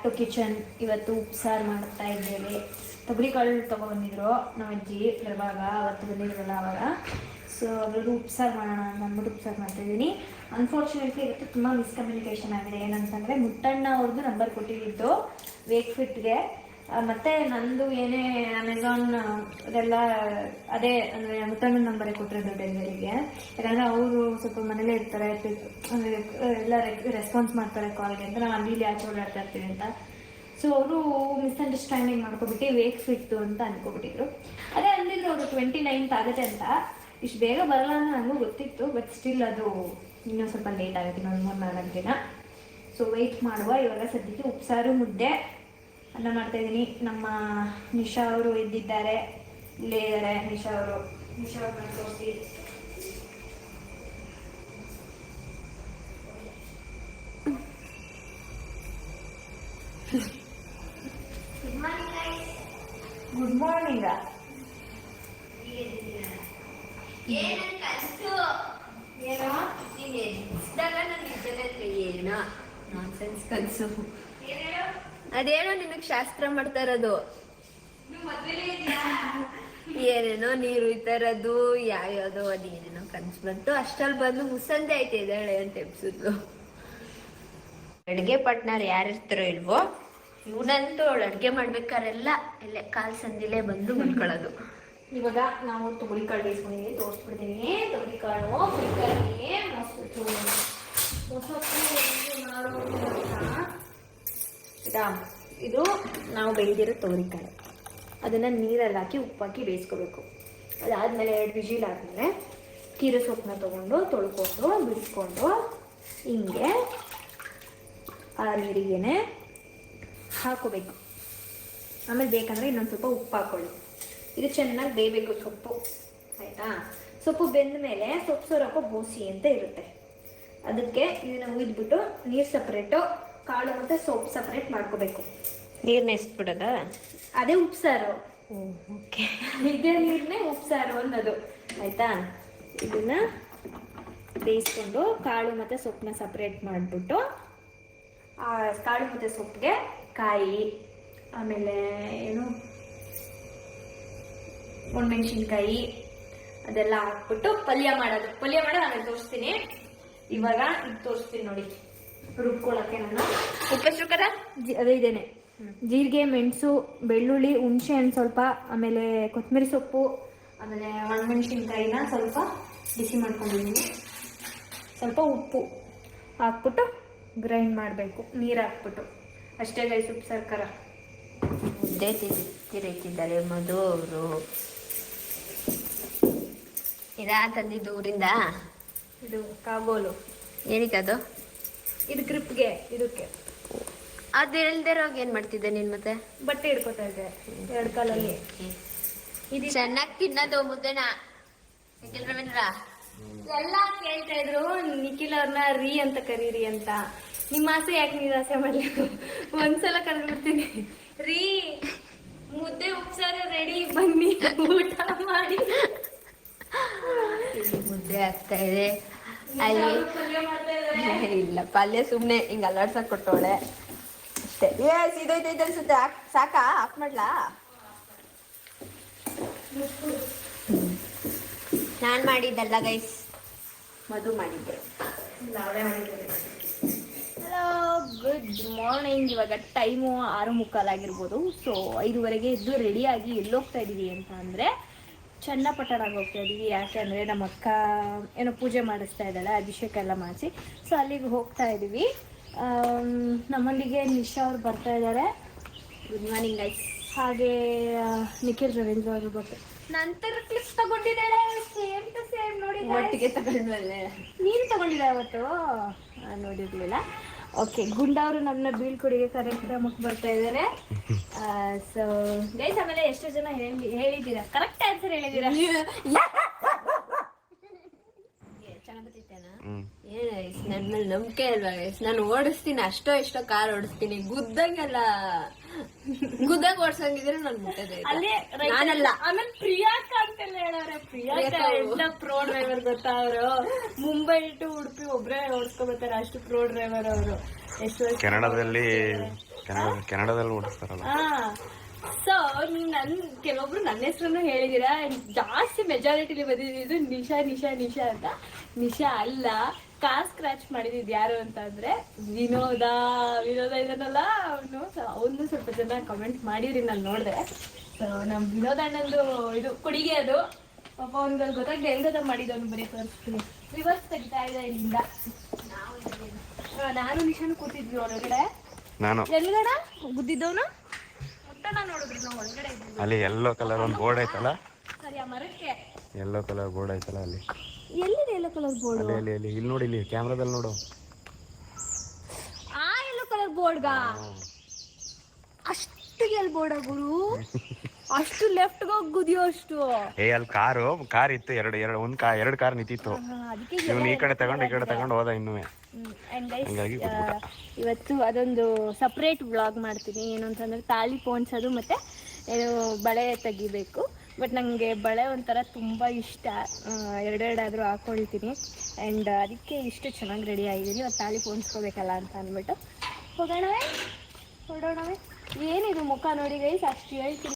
To kitchen. ಇವತ್ತು ಉಪ್ಸಾರು ಮಾಡ್ತಾ ಇದ್ದೇವೆ. ತೊಗರಿ ಕಾಳು ತೊಗೊಂಡಿದ್ರು ನಮ್ಮ ಅಜ್ಜಿ ಯಾವಾಗ ಅವತ್ತು ಬಂದಿದ್ರಲ್ಲ ಅವಾಗ. ಸೊ ಅದ್ರದ್ದು ಉಪ್ಸಾರು ಮಾಡೋಣ ಅಂತ ಅಂದ್ಬಿಟ್ಟು ಉಪ್ಸಾರು ಮಾಡ್ತಾ ಇದ್ದೀನಿ. ಅನ್ಫಾರ್ಚುನೇಟ್ಲಿ ಇವತ್ತು ತುಂಬ ಮಿಸ್ಕಮ್ಯುನಿಕೇಶನ್ ಆಗಿದೆ. ಏನಂತಂದರೆ ಮುತ್ತಣ್ಣ ಅವ್ರದ್ದು ನಂಬರ್ ಕೊಟ್ಟಿದ್ದು ವೇಕ್ ಫಿಟ್ಗೆ, ಮತ್ತು ನಂದು ಏನೇ ಅಮೆಝಾನ್ ಅದೆಲ್ಲ ಅದೇ ಅಂದರೆ ಮುತ್ತಣ್ಣನ ನಂಬರೇ ಕೊಟ್ಟಿರೋದು ಡೆಲಿವರಿಗೆ. ಯಾಕಂದರೆ ಅವರು ಸ್ವಲ್ಪ ಮನೇಲೇ ಇರ್ತಾರೆ, ಅಂದರೆ ಎಲ್ಲ ರೆಸ್ಪಾನ್ಸ್ ಮಾಡ್ತಾರೆ ಕಾಲ್ಗೆ ಅಂತ. ನಾವು ಅಲ್ಲಿ ಆಚೆ ಓಡಾಡ್ತಾ ಇರ್ತೀವಿ ಅಂತ. ಸೊ ಅವರು ಮಿಸ್ಅಂಡರ್ಸ್ಟ್ಯಾಂಡಿಂಗ್ ಮಾಡ್ಕೊಬಿಟ್ಟು ವೇಕ್ ಫಿಟ್ಟು ಅಂತ ಅನ್ಕೊಬಿಟ್ಟಿದ್ರು. ಅದೇ ಅಂದಿದ್ರು ಅವರು 29th ಆಗುತ್ತೆ ಅಂತ. ಇಷ್ಟು ಬೇಗ ಬರಲ್ಲ ಅಂತ ನನಗೂ ಗೊತ್ತಿತ್ತು, ಬಟ್ ಸ್ಟಿಲ್ ಅದು ಇನ್ನೂ ಸ್ವಲ್ಪ ಲೇಟ್ ಆಗುತ್ತೆ, ಇನ್ನೊಂದು 3-4 ದಿನ. ಸೊ ವೆಯ್ಟ್ ಮಾಡುವ. ಇವಾಗ ಸದ್ಯಕ್ಕೆ ಉಪ್ಸಾರು ಮುದ್ದೆ ಅನ್ನ ಮಾಡ್ತಾಯಿದ್ದೀನಿ. ನಮ್ಮ ನಿಶಾ ಅವರು ಎದ್ದಿದ್ದಾರೆ, ಇಲ್ಲೇ ಇದ್ದಾರೆ ನಿಶಾ ಅವರು. ನಿಶಾ ಅವ್ರನ್ನ ತೋರಿಸಿ. Good morning. ಅದೇನೋ ನಿನಗ್ ಶಾಸ್ತ್ರ ಮಾಡ್ತಾ ಇರೋದು, ಏನೇನೋ ನೀರು ಉಯ್ತಾ ಇರೋದು, ಯಾವ್ಯಾವ್ದೋ ಅದೇನೇನೋ ಕನ್ಸು ಬಂತು. ಅಷ್ಟಲ್ಲಿ ಬಂದು ಮುಸ್ಸಂಜೆ ಐತೆ ಇದ್ದಾಳೆ ಅಂತ ಎಬ್ಸಿದ್ಲು. ಅಡ್ಗೆ ಪಾರ್ಟ್ನರ್ ಯಾರಿರ್ತಾರೋ ಇಲ್ವೋ, ಇವನಂತೂ ಅವಳು ಅಡ್ಗೆ ಮಾಡ್ಬೇಕಾರೆಲ್ಲ ಇಲ್ಲೇ ಕಾಲ್ ಸಂದಿಲೇ ಬಂದು ಮಲ್ಕೊಳ್ಳೋದು. ಇವಾಗ ನಾವು ತೊಗರಿ ಕಾಳು ಬೇಯಿಸ್ಕೊಂಡಿದ್ದೀವಿ, ತೋರಿಸ್ಬಿಡ್ತೀನಿ. ತೊಗರಿ ಕಾಳು ಕುಕ್ಕರ್ಗೆ ಇದು ನಾವು ಬೆಳೆದಿರೋ ತೊಗರಿ ಕಾಳು. ಅದನ್ನು ನೀರಲ್ಲಿ ಹಾಕಿ ಉಪ್ಪಾಕಿ ಬೇಯಿಸ್ಕೋಬೇಕು. ಅದಾದಮೇಲೆ 2 ವಿಜಿಲ್ ಆದಮೇಲೆ ಕೀರೆ ಸೊಪ್ಪನ್ನ ತೊಗೊಂಡು ತೊಳ್ಕೊಂಡು ಬಿಡಿಸ್ಕೊಂಡು ಹಿಂಗೆ ಆ ನೀರಿಗೇನೆ ಹಾಕೋಬೇಕು. ಆಮೇಲೆ ಬೇಕಂದರೆ ಇನ್ನೊಂದು ಸ್ವಲ್ಪ ಉಪ್ಪು ಹಾಕೊಳ್ಳಿ. ಇದು ಚೆನ್ನಾಗಿ ಬೇಯಬೇಕು ಸೊಪ್ಪು, ಆಯಿತಾ? ಸೊಪ್ಪು ಬೆಂದ ಮೇಲೆ ಸೊಪ್ಪು ಸೊರಕೋ ಬೋಸಿ ಅಂತ ಇರುತ್ತೆ. ಅದಕ್ಕೆ ಇದನ್ನು ಉಯ್ದ್ಬಿಟ್ಟು ನೀರು ಸಪ್ರೇಟು, ಕಾಳು ಮತ್ತು ಸೊಪ್ಪು ಸಪ್ರೇಟ್ ಮಾಡ್ಕೋಬೇಕು. ನೀರನ್ನ ಎಸ್ಬಿಡೋದ? ಅದೇ ಉಪ್ಸಾರು. ಓಕೆ, ಇದೇ ನೀರನ್ನೇ ಉಪ್ಸಾರು ಅನ್ನೋದು, ಆಯಿತಾ? ಇದನ್ನು ಬೇಯಿಸ್ಕೊಂಡು ಕಾಳು ಮತ್ತು ಸೊಪ್ಪನ್ನ ಸಪ್ರೇಟ್ ಮಾಡಿಬಿಟ್ಟು ಆ ಕಾಳು ಮತ್ತು ಸೊಪ್ಪಿಗೆ ಕಾಯಿ, ಆಮೇಲೆ ಏನು ಒಣಮೆಣಸಿನ್ಕಾಯಿ ಅದೆಲ್ಲ ಹಾಕ್ಬಿಟ್ಟು ಪಲ್ಯ ಮಾಡೋದು. ಪಲ್ಯ ಮಾಡೋದು ಆಮೇಲೆ ತೋರಿಸ್ತೀನಿ. ಇವಾಗ ಇದು ತೋರಿಸ್ತೀನಿ ನೋಡಿ, ರುಬ್ಕೊಳ್ಳೋಕ್ಕೆ ನಾನು ಉಪ್ಪು ಕದ ಅದೇ ಇದೇನೆ. ಜೀರಿಗೆ, ಮೆಣಸು, ಬೆಳ್ಳುಳ್ಳಿ, ಹುಣಸೆ ಹಣ್ಣು ಸ್ವಲ್ಪ, ಆಮೇಲೆ ಕೊತ್ತಂಬರಿ ಸೊಪ್ಪು, ಆಮೇಲೆ ಒಣಮೆಣಸಿನ್ಕಾಯಿನ ಸ್ವಲ್ಪ ಬಿಸಿ ಮಾಡ್ಕೊಂಡಿದ್ದೀನಿ. ಸ್ವಲ್ಪ ಉಪ್ಪು ಹಾಕ್ಬಿಟ್ಟು ಗ್ರೈಂಡ್ ಮಾಡಬೇಕು, ನೀರು ಹಾಕ್ಬಿಟ್ಟು. ಅಷ್ಟೇ ಗೈಸ್ ಉಪ್ಸಾರು ಖಾರ. ಮುದ್ದೆ ತಿರುಗಿದ್ದಾರೆ ಮಧು ಅವರು. ಇದಾ ತಂದಿದ್ದು ಊರಿಂದ? ಇದು ಕಾಗೋಲು. ಏನಕ್ಕದು? ಇದು ಕ್ರಿಪ್ಗೆ, ಇದಕ್ಕೆ. ಅದು ಇಲ್ದಿರೋವಾಗ ಏನ್ ಮಾಡ್ತಿದ್ದೆ ನೀನ್ ಮತ್ತೆ? ಬಟ್ಟೆ ಹಿಡ್ಕೊತಾ ಇದ್ದೆ 2 ಕಾಲಲ್ಲಿ. ಇದು ಚೆನ್ನಾಗಿ ತಿನ್ನೋದು ಮುದ್ದೆನ. ನಿಖಿಲ್ ರವೀಂದ್ರ ಎಲ್ಲ ಕೇಳ್ತಾ ಇದ್ರು ನಿಖಿಲ್ ಅವ್ರನ್ನ ರೀ ಅಂತ ಕರೀರಿ ಅಂತ. ನಿಮ್ಮ ಆಸೆ ಯಾಕೆ ನಿರಾಸೆ ಮಾಡ್ಲಿಕ್ಕೆ? ಒಂದ್ಸಲ ಕರೆದ್ಬಿಡ್ತೀನಿ, ರೀ ಮುದ್ದೆ ಉಪ್ಸಾರು ರೆಡಿ, ಬನ್ನಿ ಊಟ ಮಾಡಿ. ಮುದ್ದೆ ಆಗ್ತಾ ಇದೆ ಅಲ್ಲಿ. ಇಲ್ಲ ಪಲ್ಯ ಸುಮ್ನೆ ಹಿಂಗ ಅಲ್ಲಾಡ್ಸಕ್ ಕೊಟ್ಟವಳೆ ಅಷ್ಟೇ. ಇದೈತೆ ಅನ್ಸುತ್ತೆ. ಸಾಕಾ? ಆಫ್ ಮಾಡ್ಲಾ? ನಾನ್ ಮಾಡಿದ್ದಲ್ಲ ಗೈಸ್, ಮಧು ಮಾಡಿದ್ದೆ. Hello, good morning. ಇವಾಗ ಟೈಮು 6:45 ಆಗಿರ್ಬೋದು. ಸೊ 5:30ಗೆ ಎದ್ದು ರೆಡಿಯಾಗಿ ಎಲ್ಲೋಗ್ತಾ ಇದ್ದೀವಿ ಅಂತ ಅಂದರೆ ಚನ್ನಪಟ್ಟಣಕ್ಕೆ ಹೋಗ್ತಾ ಇದ್ದೀವಿ. ಯಾಕೆ ಅಂದರೆ ನಮ್ಮ ಅಕ್ಕ ಏನೋ ಪೂಜೆ ಮಾಡಿಸ್ತಾ ಇದ್ದಾಳೆ, ಅಭಿಷೇಕ ಎಲ್ಲ ಮಾಡಿಸಿ. ಸೊ ಅಲ್ಲಿಗೆ ಹೋಗ್ತಾ ಇದ್ದೀವಿ. ನಮ್ಮಲ್ಲಿಗೆ ನಿಶಾ ಅವ್ರು ಬರ್ತಾ ಇದ್ದಾರೆ. Good morning guys. ಹಾಗೆ ನಿಖಿಲ್ ರವೀಂದ್ರ ಅವರು ಬರ್ತಾರೆ. ನಂತರ ಕ್ಲಿಪ್ಸ್ ತಗೊಂಡಿದ್ದಾಳೆ, ಸೇಮ್ ಟು ಸೇಮ್. ನೋಡಿ ಒಟ್ಟಿಗೆ ತಗೊಂಡ್ಮೇಲೆ ನೀನು ತಗೊಂಡಿದ್ದೆ ಅವತ್ತು? ನೋಡಿರ್ಲಿಲ್ಲ. ಓಕೆ, ಗುಂಡವರು ನಮ್ಮನ್ನ ಬೀಳ್ಕೊಡಿಗೆ ಕಾರ್ಯಕ್ರಮಕ್ಕೆ ಬರ್ತಾ ಇದ್ದಾರೆ. ಸೊ ಗೈಸ್, ಆಮೇಲೆ ಎಷ್ಟೋ ಜನ ಹೇಳಿದ್ದೀರಾ, ಕರೆಕ್ಟ್ ಆನ್ಸರ್ ಹೇಳಿದ್ದೀರಾ. ನನ್ನ ಮೇಲೆ ನಂಬಿಕೆ ಅಲ್ವಾ? ನಾನು ಓಡಿಸ್ತೀನಿ, ಅಷ್ಟೋ ಇಷ್ಟೋ ಕಾರ್ ಓಡಿಸ್ತೀನಿ. ಗುದ್ದಂಗ ಓಡ್ಸಂಗಿದ್ರೆ ನಾನು ಮುಟ್ಟದೆ ನಾನಲ್ಲ. ಆಮೇಲೆ ಪ್ರಿಯಾಂಕಾ ಅಂತೆಲ್ಲ ಹೇಳೋರೆ. ಪ್ರಿಯಾಂಕಾ ಎಲ್ಲ ಪ್ರೋ ಡ್ರೈವರ್ ಗೊತ್ತಾ? ಅವರು ಮುಂಬೈ ಟು ಉಡುಪಿ ಒಬ್ರೇ ಓಡಿಸ್ಕೊಬರ್ತಾರೆ, ಅಷ್ಟು ಪ್ರೋ ಡ್ರೈವರ್ ಅವರು. ಕೆನಡಾದಲ್ಲಿ ಕೆನಡಾದಲ್ಲಿ ಓಡಿಸ್ತಾರಲ್ಲ. ಸೊ ನೀವು ಕೆಲವೊಬ್ರು ನನ್ನ ಹೆಸರನ್ನು ಹೇಳಿದೀರಾ. ಜಾಸ್ತಿ ಮೆಜಾರಿಟಿಲಿ ಬಂದಿದ್ದು ನಿಶಾ ನಿಶಾ ನಿಶಾ ಅಂತ. ನಿಶಾ ಅಲ್ಲ. ಕಾರ್ ಸ್ಕ್ರಾಚ್ ಮಾಡಿದ್ದು ಯಾರು ಅಂತ ಅಂದ್ರೆ ವಿನೋದ ಇದನ್ನಲ್ಲ ಅವನು ಸ್ವಲ್ಪ ಜನ ಕಮೆಂಟ್ ಮಾಡಿರಿ ನಾನು ನೋಡಿದೆ. ಸೊ ನಮ್ಮ ವಿನೋದ ಅಣ್ಣಂದು ಇದು ಕುಡಿಗೆ ಅದು ಪಾಪ ಅವ್ನಿಗೆ ಗೊತ್ತಾಗ್ದೆ ಹೆಂಗದ ಮಾಡಿದವನು ಬರೀ ತೋರಿಸ್ತೀನಿ. ರಿವರ್ಸ್ ತೆಗಿತಾ ಇದೆ ಇಲ್ಲಿಂದ. ನಾನು ನಿಶಾನು ಕೂತಿದ್ವಿ ಒಳಗಡೆ. ನಾನು ಎಲ್ಗಡ ಗುದ್ದಿದ್ದವನು ಮುಟ್ಟಣ ನೋಡಿದ್ರು ನಾವು ಒಳಗಡೆ ಇದ್ವಿ. ಅಲ್ಲಿ ಯೆಲ್ಲೋ ಕಲರ್ ಒಂದು ಬೋರ್ಡ್ ಐತಲ್ಲ, ಸರಿ ಆ ಮರಕ್ಕೆ ಯೆಲ್ಲೋ ಕಲರ್ ಬೋರ್ಡ್ ಐತಲ್ಲ ಅಲ್ಲಿ. ಎಲ್ಲಿದೆ ಯೆಲ್ಲೋ ಕಲರ್ ಬೋರ್ಡ್? ಅಲ್ಲಿ ಅಲ್ಲಿ ಇಲ್ಲಿ ನೋಡಿ, ಇಲ್ಲಿ ಕ್ಯಾಮ್ರಾದಲ್ಲಿ ನೋಡು. ಆ ಯೆಲ್ಲೋ ಕಲರ್ ಬೋರ್ಡ್ಗ ಅಷ್ಟಿಗೆ ಎಲ್ಲಿ ಬೋರ್ಡ ಗುರು? ಅಷ್ಟು ಲೆಫ್ಟ್ಗೆ ಹೋಗಿ ಗುದಿಯೋ ಅಷ್ಟು. ಅಲ್ಲಿ ಕಾರ್ ಇತ್ತು, ಎರಡು ಕಾರ್ ನಿಂತಿತ್ತು. ಇವನು ಈ ಕಡೆ ತಗೊಂಡು ಹೋದ ಇನ್ನೂ. ಇವತ್ತು ಅದೊಂದು ಸಪ್ರೇಟ್ ವ್ಲಾಗ್ ಮಾಡ್ತೀನಿ. ಏನು ಅಂತಂದ್ರೆ ತಾಳಿ ಪೋಣಿಸೋದು ಮತ್ತೆ ಬಳೆ ತೆಗಿಬೇಕು. ಬಟ್ ನನಗೆ ಬಳೆ ಒಂಥರ ತುಂಬ ಇಷ್ಟ. ಎರಡೆರಡಾದರೂ ಹಾಕ್ಕೊಳ್ತೀನಿ. ಆ್ಯಂಡ್ ಅದಕ್ಕೆ ಇಷ್ಟು ಚೆನ್ನಾಗಿ ರೆಡಿ ಆಗಿದ್ದೀನಿ. ಇವತ್ತು ತಾಳಿ ಪೋಣಿಸ್ಕೋಬೇಕಲ್ಲ ಅಂತ ಅಂದ್ಬಿಟ್ಟು ಹೊರಡೋಣವೇ. ಏನಿದು ಮುಖ ನೋಡಿ ಗೈಸ್, ಅಷ್ಟು ಹೇಳ್ತೀನಿ.